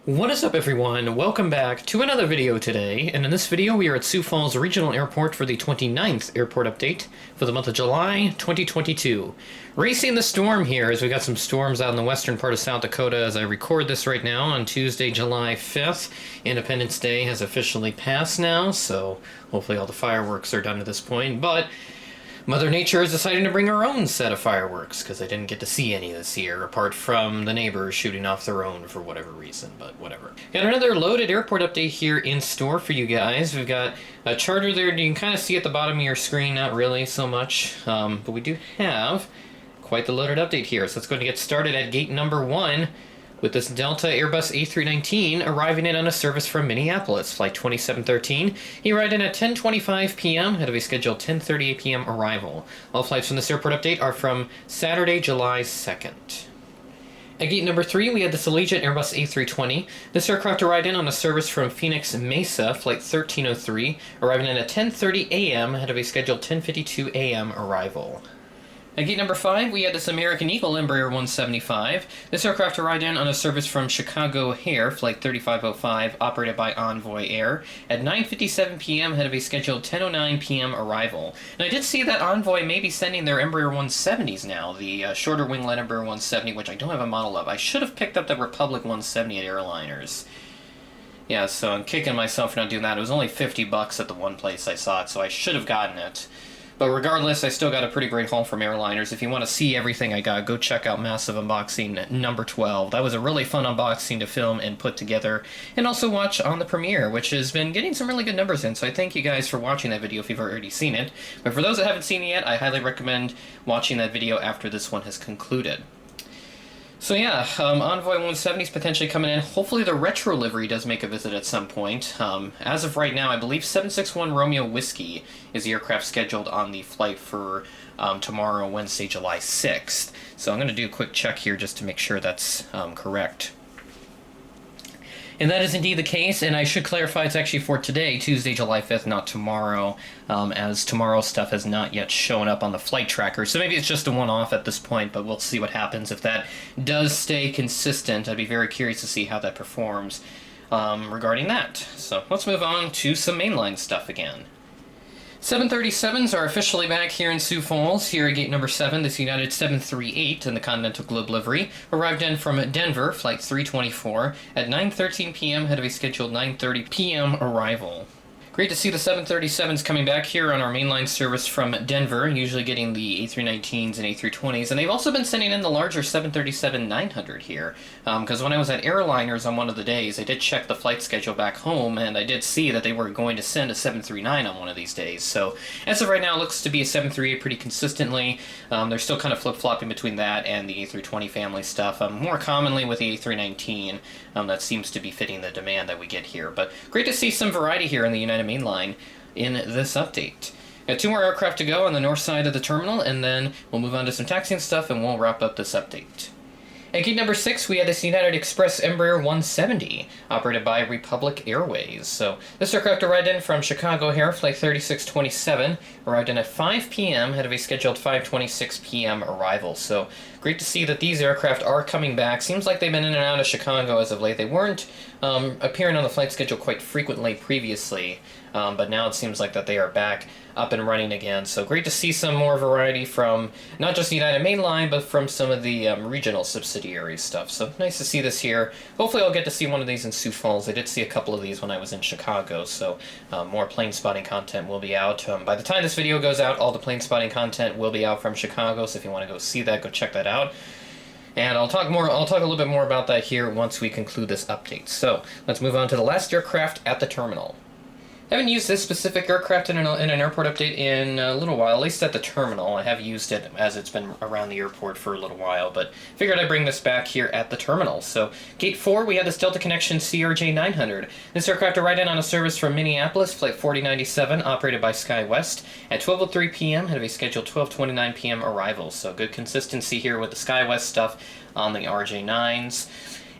What is up, everyone? Welcome back to another video today, and in this video we are at Sioux Falls Regional Airport for the 29th airport update for the month of July 2022. Racing the storm here as we got some storms out in the western part of South Dakota as I record this right now on Tuesday, July 5th. Independence Day has officially passed now, so hopefully all the fireworks are done at this point, but Mother Nature is deciding to bring her own set of fireworks, because I didn't get to see any this year, apart from the neighbors shooting off their own for whatever reason, but whatever. Got another loaded airport update here in store for you guys. We've got a charter there you can kind of see at the bottom of your screen, not really so much, but we do have quite the loaded update here. So let's go ahead and get started at gate number 1. With this Delta Airbus A319 arriving in on a service from Minneapolis, flight 2713. He arrived in at 10:25 p.m. ahead of a scheduled 10:38 p.m. arrival. All flights from this airport update are from Saturday, July 2nd. At gate number 3, we had this Allegiant Airbus A320. This aircraft arrived in on a service from Phoenix Mesa, flight 1303, arriving in at 10:30 a.m. ahead of a scheduled 10:52 a.m. arrival. At gate number 5, we had this American Eagle Embraer 175. This aircraft arrived in on a service from Chicago O'Hare, flight 3505, operated by Envoy Air, at 9:57 p.m. ahead of a scheduled 10:09 p.m. arrival. And I did see that Envoy may be sending their Embraer 170s now, the shorter winglet Embraer 170, which I don't have a model of. I should have picked up the Republic 170 at Airliners. Yeah, so I'm kicking myself for not doing that. It was only $50 at the one place I saw it, so I should have gotten it. But regardless, I still got a pretty great haul from Airliners. If you want to see everything I got, go check out Massive Unboxing number 12. That was a really fun unboxing to film and put together, and also watch on the premiere, which has been getting some really good numbers in, so I thank you guys for watching that video if you've already seen it. But for those that haven't seen it yet, I highly recommend watching that video after this one has concluded. So yeah, Envoy 170 is potentially coming in. Hopefully the retro livery does make a visit at some point. As of right now, I believe 761 Romeo Whiskey is the aircraft scheduled on the flight for tomorrow, Wednesday, July 6th. So I'm going to do a quick check here just to make sure that's correct. And that is indeed the case, and I should clarify it's actually for today, Tuesday, July 5th, not tomorrow, as tomorrow's stuff has not yet shown up on the flight tracker. So maybe it's just a one-off at this point, but we'll see what happens. If that does stay consistent, I'd be very curious to see how that performs regarding that. So let's move on to some mainline stuff again. 737s are officially back here in Sioux Falls. Here at gate number 7, this United 738 in the Continental Globe livery arrived in from Denver, flight 324, at 9:13 p.m. ahead of a scheduled 9:30 p.m. arrival. Great to see the 737s coming back here on our mainline service from Denver, usually getting the A319s and A320s, and they've also been sending in the larger 737-900 here, because when I was at Airliners on one of the days, I did check the flight schedule back home, and I did see that they were going to send a 739 on one of these days. So as of right now, it looks to be a 738 pretty consistently. They're still kind of flip-flopping between that and the A320 family stuff, more commonly with the A319. That seems to be fitting the demand that we get here. But great to see some variety here in the United Mainline in this update. Got 2 more aircraft to go on the north side of the terminal, and then we'll move on to some taxiing stuff and we'll wrap up this update. At gate number 6, we had this United Express Embraer 170, operated by Republic Airways. So this aircraft arrived in from Chicago O'Hare, flight 3627, arrived in at 5 p.m. ahead of a scheduled 5:26 p.m. arrival. So great to see that these aircraft are coming back. Seems like they've been in and out of Chicago as of late. They weren't appearing on the flight schedule quite frequently previously, but now it seems like that they are back up and running again. So great to see some more variety from not just the United Mainline, but from some of the regional subsidiary stuff. So nice to see this here. Hopefully I'll get to see one of these in Sioux Falls. I did see a couple of these when I was in Chicago, so more plane spotting content will be out. By the time this video goes out, all the plane spotting content will be out from Chicago, so if you want to go see that, go check that out. And I'll talk a little bit more about that here once we conclude this update. So let's move on to the last aircraft at the terminal. I haven't used this specific aircraft in an airport update in a little while, at least at the terminal. I have used it as it's been around the airport for a little while, but figured I'd bring this back here at the terminal. So, gate 4, we had this Delta Connection CRJ-900. This aircraft arrived in on a service from Minneapolis, flight 4097, operated by SkyWest, at 12:03 p.m. ahead of a scheduled 12:29 p.m. arrival. So good consistency here with the SkyWest stuff on the RJ-9s.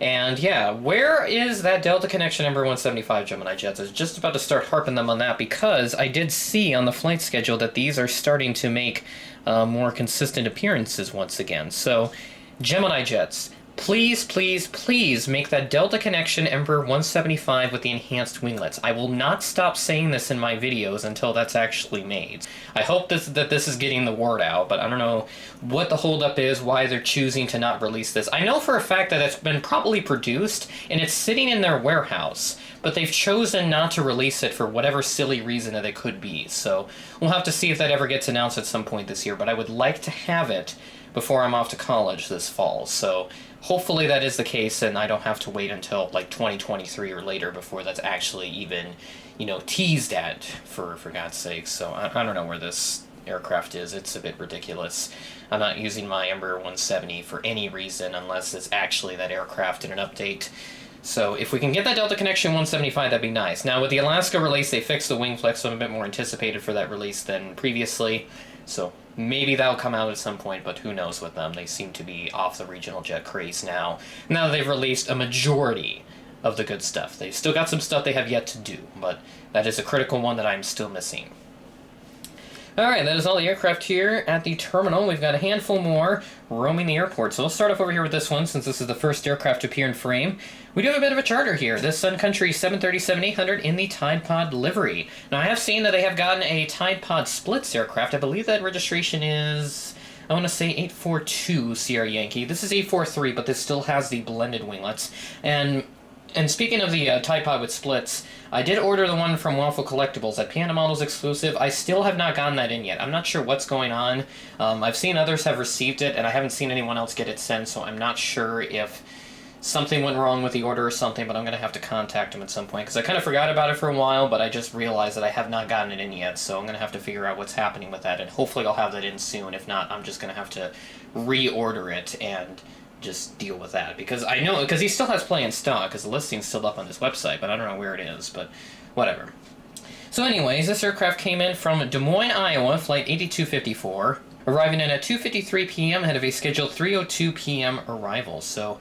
And yeah, where is that Delta Connection Ember 175 Gemini Jets? I was just about to start harping them on that because I did see on the flight schedule that these are starting to make more consistent appearances once again. So, Gemini Jets, Please, please, please make that Delta connection Ember 175 with the enhanced winglets. I will not stop saying this in my videos until that's actually made. I hope that this is getting the word out, but I don't know what the holdup is, why they're choosing to not release this. I know for a fact that it's been properly produced, and it's sitting in their warehouse, but they've chosen not to release it for whatever silly reason that it could be. So we'll have to see if that ever gets announced at some point this year, but I would like to have it before I'm off to college this fall. So hopefully that is the case, and I don't have to wait until like 2023 or later before that's actually even, you know, teased at, for God's sake. So I don't know where this aircraft is. It's a bit ridiculous. I'm not using my Ember 170 for any reason unless it's actually that aircraft in an update. So if we can get that Delta Connection 175, that'd be nice. Now with the Alaska release, they fixed the wing flex, so I'm a bit more anticipated for that release than previously. So maybe that'll come out at some point, but who knows with them. They seem to be off the regional jet craze now. Now that they've released a majority of the good stuff. They've still got some stuff they have yet to do, but that is a critical one that I'm still missing. Alright, that is all the aircraft here at the terminal. We've got a handful more roaming the airport. So let's start off over here with this one, since this is the first aircraft to appear in frame. We do have a bit of a charter here. This Sun Country 737-800 in the Tide Pod livery. Now, I have seen that they have gotten a Tide Pod Splits aircraft. I believe that registration is, I want to say 842 Sierra Yankee. This is 843, but this still has the blended winglets. And speaking of the Tide Pod with splits, I did order the one from Waffle Collectibles, that Panda Models exclusive. I still have not gotten that in yet. I'm not sure what's going on. I've seen others have received it, and I haven't seen anyone else get it sent, so I'm not sure if something went wrong with the order or something, but I'm going to have to contact them at some point, because I kind of forgot about it for a while, but I just realized that I have not gotten it in yet, so I'm going to have to figure out what's happening with that, and hopefully I'll have that in soon. If not, I'm just going to have to reorder it and just deal with that, because I know, because he still has plenty in stock, because the listing's still up on his website, but I don't know where it is, but whatever. So anyways, this aircraft came in from Des Moines, Iowa, flight 8254, arriving in at 2:53 p.m. ahead of a scheduled 3:02 p.m. arrival. So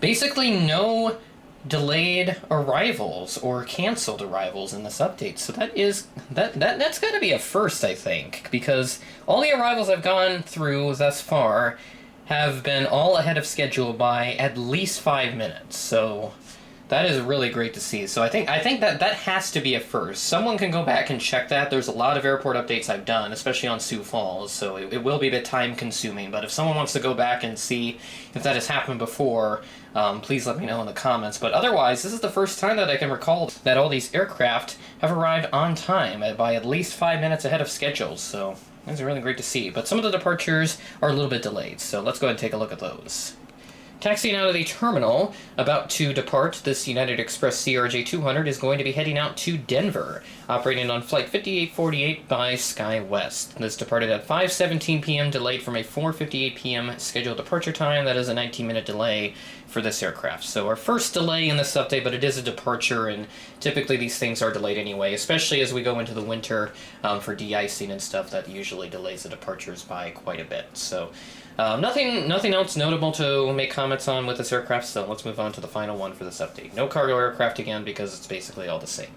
basically no delayed arrivals or canceled arrivals in this update. So that's got to be a first, I think, because all the arrivals I've gone through thus far have been all ahead of schedule by at least 5 minutes. So that is really great to see. So I think that has to be a first. Someone can go back and check that. There's a lot of airport updates I've done, especially on Sioux Falls, so it will be a bit time consuming. But if someone wants to go back and see if that has happened before, please let me know in the comments. But otherwise, this is the first time that I can recall that all these aircraft have arrived on time by at least 5 minutes ahead of schedule. So that's really great to see. But some of the departures are a little bit delayed, so let's go ahead and take a look at those. Taxiing out of the terminal, about to depart, this United Express CRJ-200 is going to be heading out to Denver, operating on flight 5848 by SkyWest. This departed at 5:17 p.m., delayed from a 4:58 p.m. scheduled departure time. That is a 19-minute delay for this aircraft. So our first delay in this update, but it is a departure, and typically these things are delayed anyway, especially as we go into the winter for de-icing and stuff. That usually delays the departures by quite a bit. So nothing else notable to make comments on with this aircraft, so let's move on to the final one for this update. No cargo aircraft again, because it's basically all the same.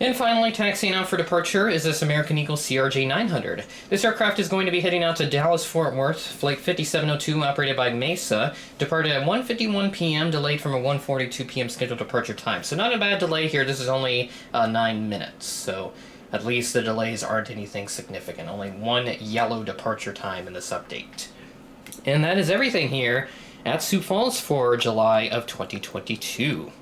And finally, taxiing out for departure is this American Eagle CRJ-900. This aircraft is going to be heading out to Dallas-Fort Worth, flight 5702, operated by Mesa, departed at 1:51 p.m., delayed from a 1:42 p.m. scheduled departure time. So not a bad delay here. This is only 9 minutes, so at least the delays aren't anything significant. Only one yellow departure time in this update. And that is everything here at Sioux Falls for July of 2022.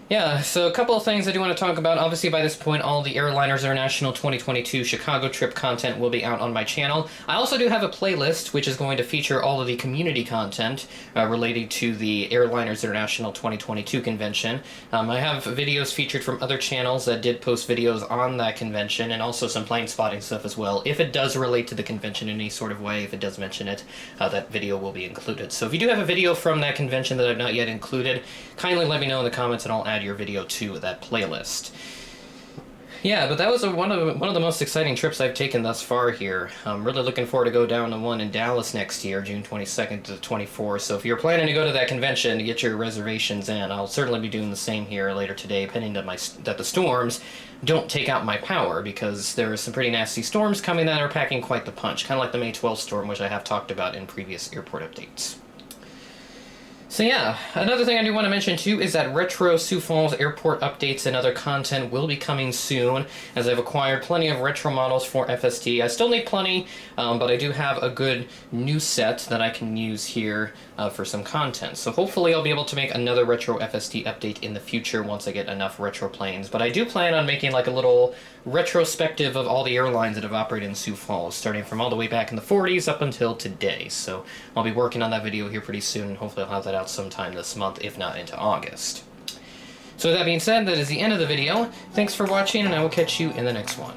Yeah, so a couple of things I do want to talk about. Obviously, by this point, all the Airliners International 2022 Chicago trip content will be out on my channel. I also do have a playlist, which is going to feature all of the community content related to the Airliners International 2022 convention. I have videos featured from other channels that did post videos on that convention, and also some plane spotting stuff as well. If it does relate to the convention in any sort of way, if it does mention it, that video will be included. So if you do have a video from that convention that I've not yet included, kindly let me know in the comments and I'll add your video to that playlist. Yeah, but that was one of the most exciting trips I've taken thus far here. I'm really looking forward to go down to one in Dallas next year, June 22nd to the 24th. So if you're planning to go to that convention to get your reservations in, I'll certainly be doing the same here later today, pending that the storms don't take out my power, because there are some pretty nasty storms coming that are packing quite the punch, kind of like the May 12th storm, which I have talked about in previous airport updates. So yeah, another thing I do want to mention too is that retro Sioux Falls airport updates and other content will be coming soon, as I've acquired plenty of retro models for FST. I still need plenty, but I do have a good new set that I can use here for some content. So hopefully I'll be able to make another retro FST update in the future once I get enough retro planes. But I do plan on making like a little retrospective of all the airlines that have operated in Sioux Falls, starting from all the way back in the 40s up until today. So I'll be working on that video here pretty soon, and hopefully I'll have that out sometime this month, if not into August. So with that being said, that is the end of the video. Thanks for watching, and I will catch you in the next one.